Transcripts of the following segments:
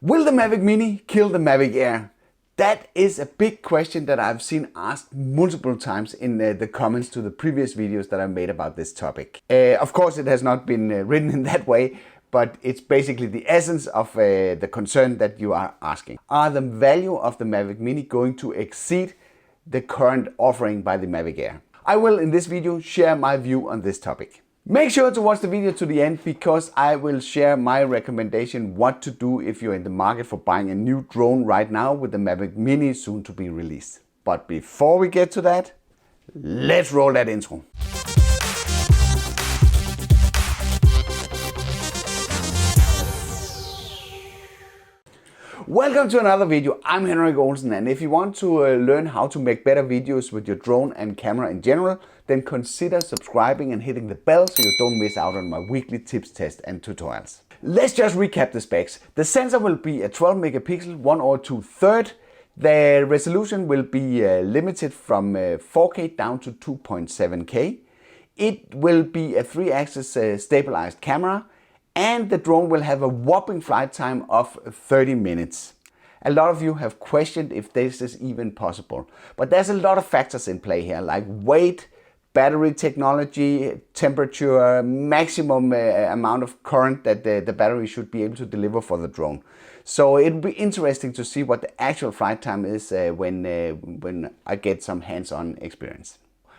Will the Mavic Mini kill the Mavic Air? That is a big question that I've seen asked multiple times in the comments to the previous videos that I made about this topic. Of course, it has not been written in that way, but it's basically the essence of the concern that you are asking. Are the value of the Mavic Mini going to exceed the current offering by the Mavic Air? I will in this video share my view on this topic. Make sure to watch the video to the end because I will share my recommendation what to do if you're in the market for buying a new drone right now with the Mavic Mini soon to be released. But before we get to that, let's roll that intro. Welcome to another video. I'm Henrik Olsen, and if you want to learn how to make better videos with your drone and camera in general, then consider subscribing and hitting the bell so you don't miss out on my weekly tips, tests and tutorials. Let's just recap the specs. The sensor will be a 12 megapixel 1/2/3. The resolution will be limited from 4K down to 2.7K. It will be a 3-axis stabilized camera, and the drone will have a whopping flight time of 30 minutes. A lot of you have questioned if this is even possible, but there's a lot of factors in play here, like weight, battery technology, temperature, maximum amount of current that the battery should be able to deliver for the drone. So it'll be interesting to see what the actual flight time is when I get some hands-on experience.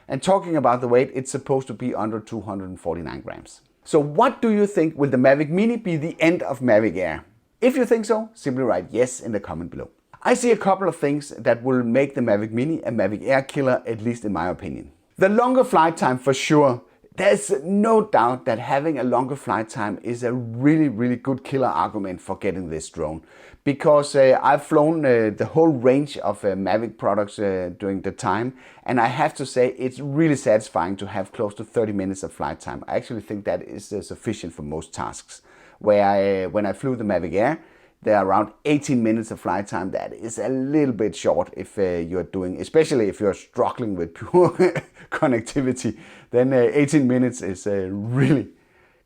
And talking about the weight, it's supposed to be under 249 grams. So what do you think? Will the Mavic Mini be the end of Mavic Air? If you think so, simply write yes in the comment below. I see a couple of things that will make the Mavic Mini a Mavic Air killer, at least in my opinion. The longer flight time for sure. There's no doubt that having a longer flight time is a really good killer argument for getting this drone. Because I've flown the whole range of Mavic products during the time, and I have to say it's really satisfying to have close to 30 minutes of flight time. I actually think that is sufficient for most tasks. When I flew the Mavic Air, there are around 18 minutes of flight time. That is a little bit short if you're doing, especially if you're struggling with pure connectivity, then 18 minutes is really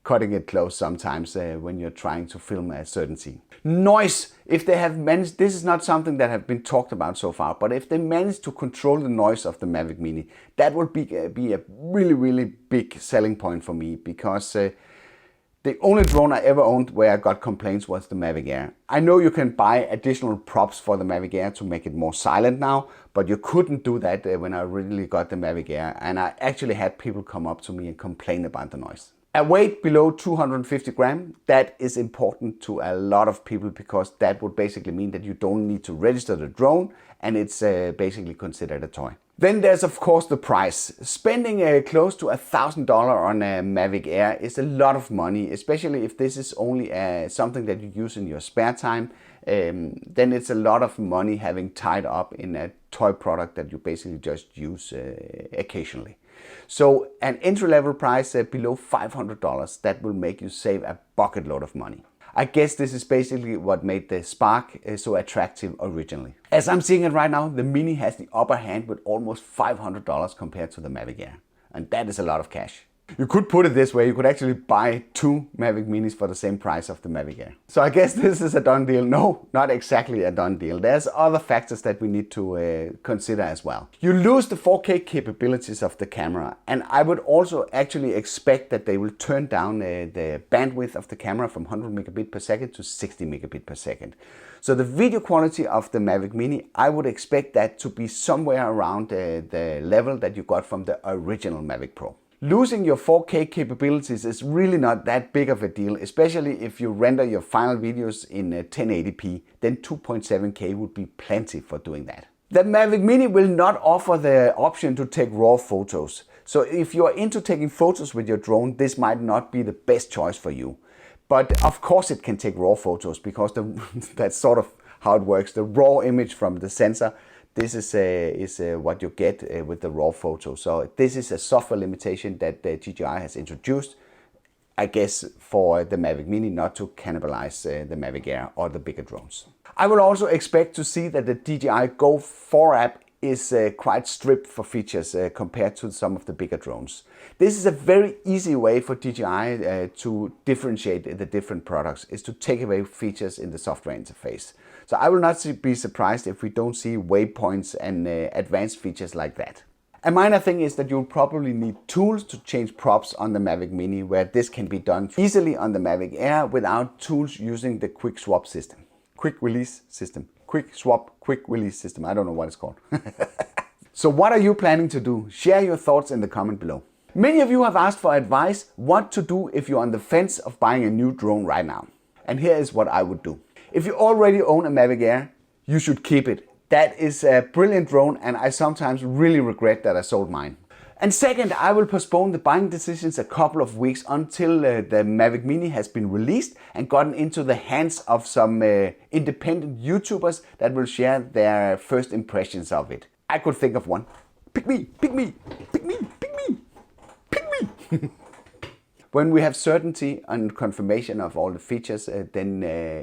cutting it close sometimes when you're trying to film a certain scene. Noise, if they have managed, this is not something that have been talked about so far, but if they manage to control the noise of the Mavic Mini, that would be a really big selling point for me, because the only drone I ever owned where I got complaints was the Mavic Air. I know you can buy additional props for the Mavic Air to make it more silent now, but you couldn't do that when I originally got the Mavic Air, and I actually had people come up to me and complain about the noise. A weight below 250 grams, that is important to a lot of people, because that would basically mean that you don't need to register the drone, and it's basically considered a toy. Then there's of course the price. Spending close to $1,000 on a Mavic Air is a lot of money, especially if this is only something that you use in your spare time. Then it's a lot of money having tied up in a toy product that you basically just use occasionally. So an entry-level price below $500, that will make you save a bucket load of money. I guess this is basically what made the Spark so attractive originally. As I'm seeing it right now, the Mini has the upper hand with almost $500 compared to the Mavic Air. And that is a lot of cash. You could put it this way, you could actually buy 2 Mavic Minis for the same price of the Mavic Air. So I guess this is a done deal. No, not exactly a done deal. There's other factors that we need to consider as well. You lose the 4K capabilities of the camera, and I would also actually expect that they will turn down the bandwidth of the camera from 100 megabit per second to 60 megabit per second. So the video quality of the Mavic Mini, I would expect that to be somewhere around the level that you got from the original Mavic Pro. Losing your 4K capabilities is really not that big of a deal, especially if you render your final videos in 1080p, then 2.7K would be plenty for doing that. The Mavic Mini will not offer the option to take RAW photos. So if you're into taking photos with your drone, this might not be the best choice for you. But of course it can take RAW photos, because that's sort of how it works. The raw image from the sensor, this is what you get with the raw photo. So this is a software limitation that DJI has introduced, I guess for the Mavic Mini, not to cannibalize the Mavic Air or the bigger drones. I will also expect to see that the DJI Go 4 app is quite stripped for features compared to some of the bigger drones. This is a very easy way for DJI to differentiate the different products, is to take away features in the software interface. So I will not be surprised if we don't see waypoints and advanced features like that. A minor thing is that you'll probably need tools to change props on the Mavic Mini, where this can be done easily on the Mavic Air without tools using the quick swap system. Quick release system. Quick swap, quick release system. I don't know what it's called. So what are you planning to do? Share your thoughts in the comment below. Many of you have asked for advice what to do if you're on the fence of buying a new drone right now. And here is what I would do. If you already own a Mavic Air, you should keep it. That is a brilliant drone, and I sometimes really regret that I sold mine. And second, I will postpone the buying decisions a couple of weeks until the Mavic Mini has been released and gotten into the hands of some independent YouTubers that will share their first impressions of it. I could think of one. Pick me, pick me, pick me, pick me, pick me. When we have certainty and confirmation of all the features, then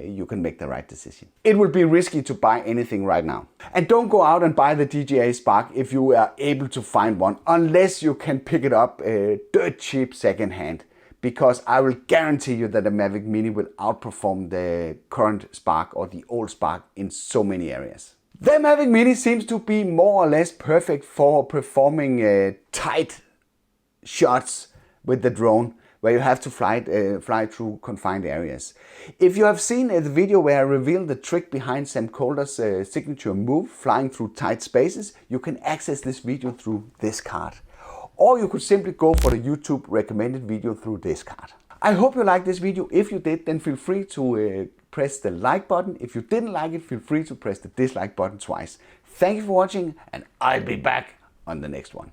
you can make the right decision. It would be risky to buy anything right now. And don't go out and buy the DJI Spark if you are able to find one, unless you can pick it up dirt cheap secondhand. Because I will guarantee you that the Mavic Mini will outperform the current Spark or the old Spark in so many areas. The Mavic Mini seems to be more or less perfect for performing tight shots with the drone, where you have to fly through confined areas. If you have seen the video where I revealed the trick behind Sam Coulter's signature move, flying through tight spaces, you can access this video through this card. Or you could simply go for the YouTube recommended video through this card. I hope you liked this video. If you did, then feel free to press the like button. If you didn't like it, feel free to press the dislike button twice. Thank you for watching, and I'll be back on the next one.